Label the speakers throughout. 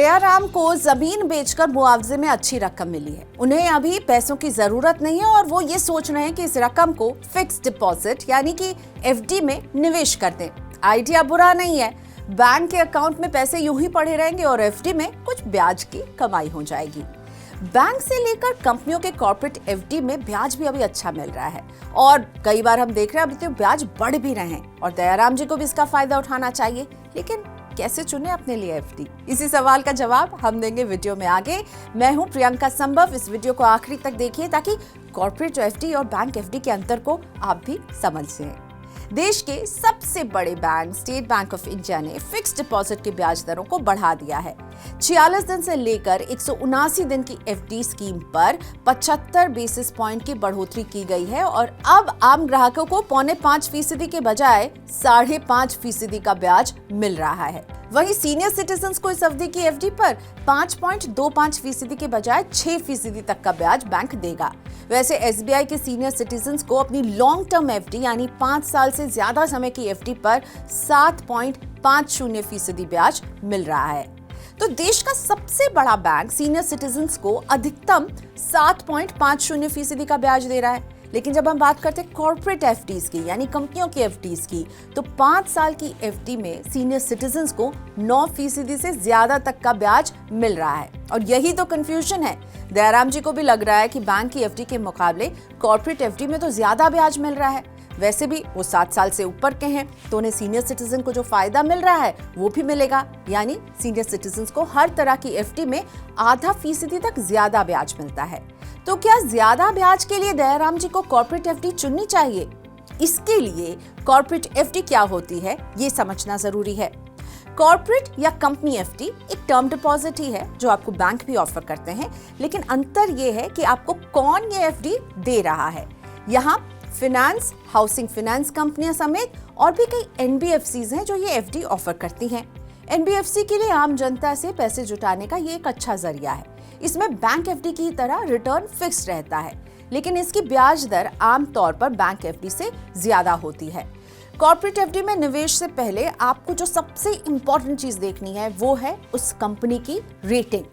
Speaker 1: दयाराम को जमीन बेचकर मुआवजे में अच्छी रकम मिली है। उन्हें अभी पैसों की जरूरत नहीं है और वो ये सोच रहे हैं कि इस रकम को फिक्स डिपॉजिट यानी कि एफडी में निवेश कर दें। आइडिया बुरा नहीं है। बैंक के अकाउंट में पैसे यूं ही पड़े रहेंगे और एफडी में कुछ ब्याज की कमाई हो जाएगी। बैंक से लेकर कंपनियों के कॉर्पोरेट एफडी में ब्याज भी अभी अच्छा मिल रहा है और कई बार हम देख रहे हैं अभी तो ब्याज बढ़ भी रहे हैं और दयाराम जी को भी इसका फायदा उठाना चाहिए। लेकिन कैसे चुने अपने लिए एफडी? इसी सवाल का जवाब हम देंगे वीडियो में आगे। मैं हूं प्रियंका संभव। इस वीडियो को आखिरी तक देखिए ताकि कॉर्पोरेट एफडी और बैंक एफडी के अंतर को आप भी समझ सकें। देश के सबसे बड़े bank state bank of India ने फिक्स डिपॉजिट की ब्याज दरों को बढ़ा दिया है। 46 दिन से लेकर 179 दिन की एफडी स्कीम पर 75 बेसिस पॉइंट की बढ़ोतरी की गई है और अब आम ग्राहकों को 4.5% के बजाय 5.5% का ब्याज मिल रहा है। वहीं सीनियर सिटीजन्स को इस अवधि की एफडी पर 5.25% के बजाय 6% तक का ब्याज बैंक देगा। वैसे एसबीआई के सीनियर सिटीजन्स को अपनी लॉन्ग टर्म एफडी यानी 5 साल से ज्यादा समय की एफडी पर 7.50% ब्याज मिल रहा है। तो देश का सबसे बड़ा बैंक सीनियर सिटीजन्स को अधिकतम 7.50% का ब्याज दे रहा है। लेकिन जब हम बात करते हैं कॉर्पोरेट एफडीज की यानी कंपनियों की एफडीज की, तो 5 साल की एफडी में सीनियर सिटीजन्स को 9% से ज्यादा तक का ब्याज मिल रहा है। और यही तो कंफ्यूजन है। दयाराम जी को भी लग रहा है कि बैंक की एफडी के मुकाबले कॉर्पोरेट एफडी में तो ज्यादा ब्याज मिल रहा है। वैसे भी वो 7 साल से ऊपर के हैं तो उन्हें सीनियर सिटीजन को जो फायदा मिल रहा है वो भी मिलेगा, यानी सीनियर सिटीजन को हर तरह की एफडी में 0.5% तक ज्यादा ब्याज मिलता है। तो क्या ज्यादा ब्याज के लिए दयाराम जी को कॉर्पोरेट एफडी चुननी चाहिए? इसके लिए कॉर्पोरेट एफडी क्या होती है ये समझना जरूरी है। कॉर्पोरेट या कंपनी एफडी एक टर्म डिपॉजिट ही है जो आपको बैंक भी ऑफर करते हैं, लेकिन अंतर ये है कि आपको कौन ये एफडी दे रहा है। यहाँ फिनेंस, हाउसिंग फाइनेंस कंपनियां समेत और भी कई एनबीएफसीज हैं जो ये एफडी ऑफर करती हैं। एनबीएफसी के लिए आम जनता से पैसे जुटाने का ये एक अच्छा जरिया है। इसमें बैंक एफडी की तरह रिटर्न फिक्स रहता है, लेकिन इसकी ब्याज दर आमतौर पर बैंक एफडी से ज्यादा होती है। कॉर्पोरेट एफडी में निवेश से पहले आपको जो सबसे इंपॉर्टेंट चीज देखनी है वो है उस कंपनी की रेटिंग।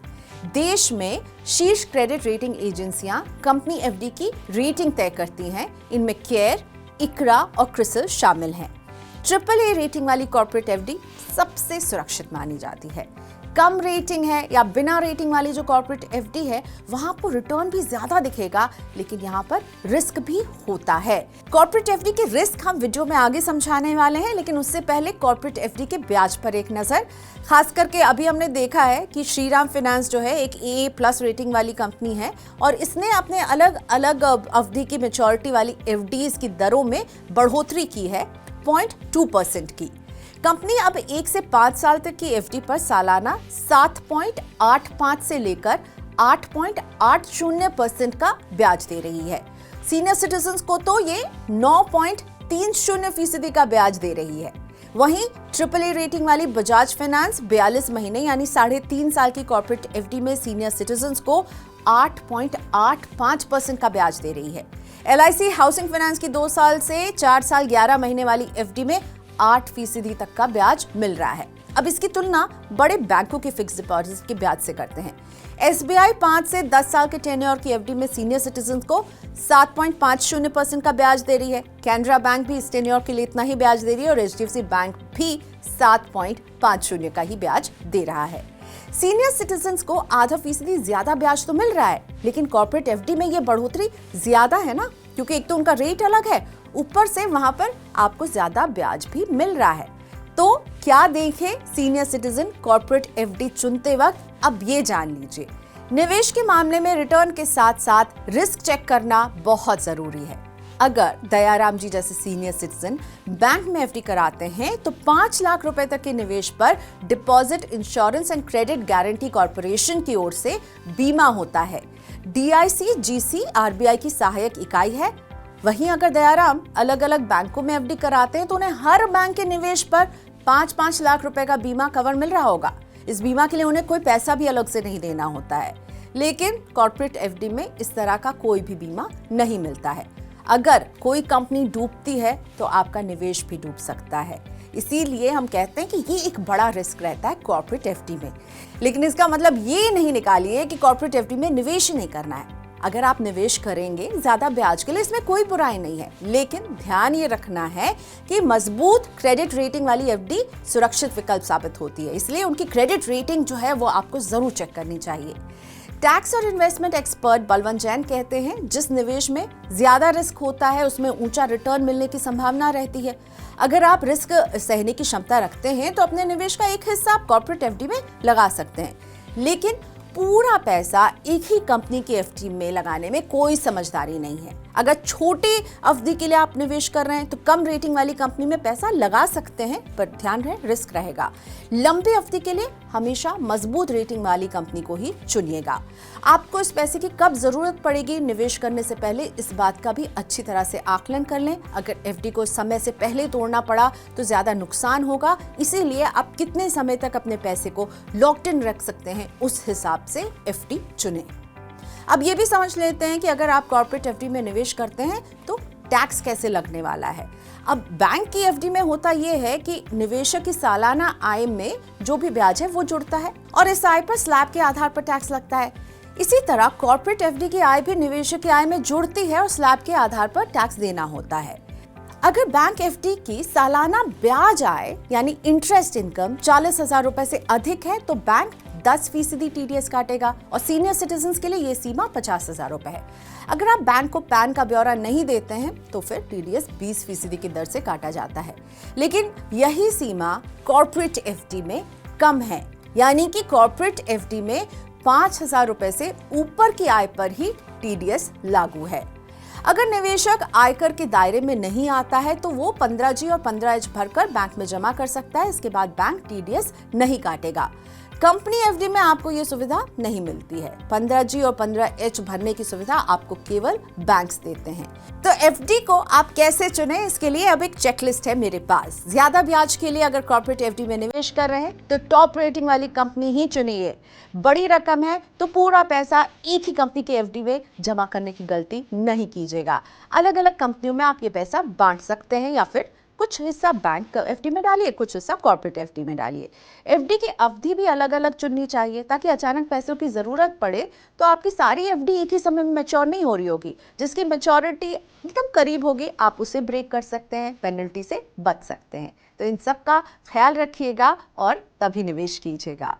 Speaker 1: देश में शीर्ष क्रेडिट रेटिंग एजेंसियां कंपनी एफडी की रेटिंग तय करती हैं। इनमें केयर, इकरा और क्रिसिल शामिल हैं। AAA रेटिंग वाली कॉर्पोरेट एफडी सबसे सुरक्षित मानी जाती है। कम रेटिंग है या बिना रेटिंग वाली जो कॉर्पोरेट एफडी है वहां आपको रिटर्न भी ज्यादा दिखेगा, लेकिन यहाँ पर रिस्क भी होता है। कॉर्पोरेट एफडी के रिस्क हम वीडियो में आगे समझाने वाले हैं, लेकिन उससे पहले कॉर्पोरेट एफडी के ब्याज पर एक नजर। खास करके अभी हमने देखा है कि श्रीराम फाइनेंस जो है एक AA+ रेटिंग वाली कंपनी है और इसने अपने अलग अलग अवधि की मैच्योरिटी वाली एफडीज की दरों में बढ़ोतरी की है 0.2% की। कंपनी अब 1 से 5 साल तक की एफडी पर सालाना 7.85 से लेकर 8.80% का ब्याज दे रही है। सीनियर सिटीजन्स को तो ये 9.30% का ब्याज दे रही है। वहीं AAA रेटिंग वाली बजाज फाइनेंस 42 महीने यानी 3.5 साल की कॉर्पोरेट एफडी में सीनियर सिटीजन्स को 8.85% का ब्याज दे रही है। LIC हाउसिंग फाइनेंस की 2 साल से 4 साल 11 महीने वाली एफडी में 8% तक का ब्याज मिल रहा है। अब इसकी तुलना बड़े बैंकों के फिक्स डिपॉजिट के ब्याज से करते हैं। SBI 5 से 10 साल के टेन्योर की एफडी में सीनियर सिटीजन को 7.50% का ब्याज दे रही है। कैनरा बैंक भी इस टेन्योर के लिए इतना ही ब्याज दे रही है और HDFC बैंक भी 7.50 का ही ब्याज दे रहा है। सीनियर सिटीजन्स को 0.5% ज्यादा ब्याज तो मिल रहा है, लेकिन कॉर्पोरेट एफडी में ये बढ़ोतरी ज्यादा है ना, क्योंकि एक तो उनका रेट अलग है, ऊपर से वहां पर आपको ज्यादा ब्याज भी मिल रहा है। तो क्या देखें सीनियर सिटीजन कॉर्पोरेट एफडी चुनते वक्त? अब ये जान लीजिए। निवेश के मामले में रिटर्न के साथ साथ रिस्क चेक करना बहुत जरूरी है। अगर दयाराम जी जैसे सीनियर सिटीजन बैंक में एफडी कराते हैं तो 5 लाख रुपए तक के निवेश पर deposit insurance and credit guarantee corporation की ओर से बीमा होता है। DICGC RBI की सहायक इकाई है। वहीं अगर दयाराम अलग अलग बैंकों में एफडी कराते हैं तो उन्हें हर बैंक के निवेश पर 5-5 लाख रुपए का बीमा कवर मिल रहा होगा। इस बीमा के लिए उन्हें कोई पैसा भी अलग से नहीं देना होता है। लेकिन कॉर्पोरेट एफडी में इस तरह का कोई भी बीमा नहीं मिलता है। अगर कोई कंपनी डूबती है तो आपका निवेश भी डूब सकता है। इसीलिए हम कहते हैं कि ये एक बड़ा रिस्क रहता है कॉर्पोरेट एफडी में। लेकिन इसका मतलब ये नहीं निकालिए कि कॉर्पोरेट एफडी में निवेश ही नहीं करना है। अगर आप निवेश करेंगे ज्यादा ब्याज के लिए, इसमें कोई बुराई नहीं है, लेकिन ध्यान ये रखना है कि मजबूत क्रेडिट रेटिंग वाली एफडी सुरक्षित विकल्प साबित होती है, इसलिए उनकी क्रेडिट रेटिंग जो है वो आपको जरूर चेक करनी चाहिए। टैक्स और इन्वेस्टमेंट एक्सपर्ट बलवंत जैन कहते हैं, जिस निवेश में ज्यादा रिस्क होता है उसमें ऊंचा रिटर्न मिलने की संभावना रहती है। अगर आप रिस्क सहने की क्षमता रखते हैं तो अपने निवेश का एक हिस्सा आप कॉर्पोरेट एफडी में लगा सकते हैं, लेकिन पूरा पैसा एक ही कंपनी की एफडी में लगाने में कोई समझदारी नहीं है। अगर छोटी अवधि के लिए आप निवेश कर रहे हैं तो कम रेटिंग वाली कंपनी में पैसा लगा सकते हैं, पर ध्यान रहे रिस्क रहेगा। लंबी अवधि के लिए हमेशा मजबूत रेटिंग वाली कंपनी को ही चुनिएगा। आपको इस पैसे की कब जरूरत पड़ेगी, निवेश करने से पहले इस बात का भी अच्छी तरह से आकलन कर लें। अगर एफडी को समय से पहले तोड़ना पड़ा तो ज्यादा नुकसान होगा, इसीलिए आप कितने समय तक अपने पैसे को लॉक्ड इन रख सकते हैं उस हिसाब से एफडी चुनें। अब ये भी समझ लेते हैं कि अगर आप कॉर्पोरेट एफडी में निवेश करते हैं तो टैक्स कैसे लगने वाला है। अब बैंक की एफडी में होता यह है कि निवेशक की सालाना आय में जो भी ब्याज है वो जुड़ता है और इस आय पर स्लैब के आधार पर टैक्स लगता है। इसी तरह कॉर्पोरेट एफडी की आय भी निवेशक की आय में जुड़ती है और स्लैब के आधार पर टैक्स देना होता है। अगर बैंक एफडी की सालाना ब्याज आय यानी इंटरेस्ट इनकम 40,000 रुपए से अधिक है तो बैंक 10% टीडीएस काटेगा और सीनियर सिटीजन्स के लिए ये सीमा 50,000 रुपए है। अगर आप बैंक को पैन का ब्यौरा नहीं देते हैं तो फिर टीडीएस 20% की दर से काटा जाता है, लेकिन यही सीमा कॉर्पोरेट एफडी में कम है, यानी कि कॉर्पोरेट एफडी में 5,000 रुपए से ऊपर की आय पर ही टीडीएस लागू है। अगर निवेशक आयकर के दायरे में नहीं आता है तो वो 15G और 15H भरकर बैंक में जमा कर सकता है। इसके बाद बैंक टीडीएस नहीं काटेगा। कंपनी एफडी में आपको ये सुविधा नहीं मिलती है। 15G और 15H भरने की सुविधा आपको केवल बैंक्स देते हैं। तो एफडी को आप कैसे चुने, इसके लिए अब एक चेकलिस्ट है मेरे पास। ज्यादा ब्याज के लिए अगर कॉर्पोरेट एफडी में निवेश कर रहे हैं तो टॉप रेटिंग वाली कंपनी ही चुनिए। बड़ी रकम है तो पूरा पैसा एक ही कंपनी की एफडी में जमा करने की गलती नहीं कीजिएगा। अलग अलग कंपनियों में आप ये पैसा बांट सकते हैं या फिर कुछ हिस्सा बैंक एफडी में डालिए, कुछ हिस्सा कॉर्पोरेट एफडी में डालिए। एफडी की अवधि भी अलग अलग चुननी चाहिए ताकि अचानक पैसों की जरूरत पड़े तो आपकी सारी एफडी एक ही समय में मैच्योर नहीं हो रही होगी। जिसकी मैच्योरिटी एकदम करीब होगी आप उसे ब्रेक कर सकते हैं, पेनल्टी से बच सकते हैं। तो इन सब का ख्याल रखिएगा और तभी निवेश कीजिएगा।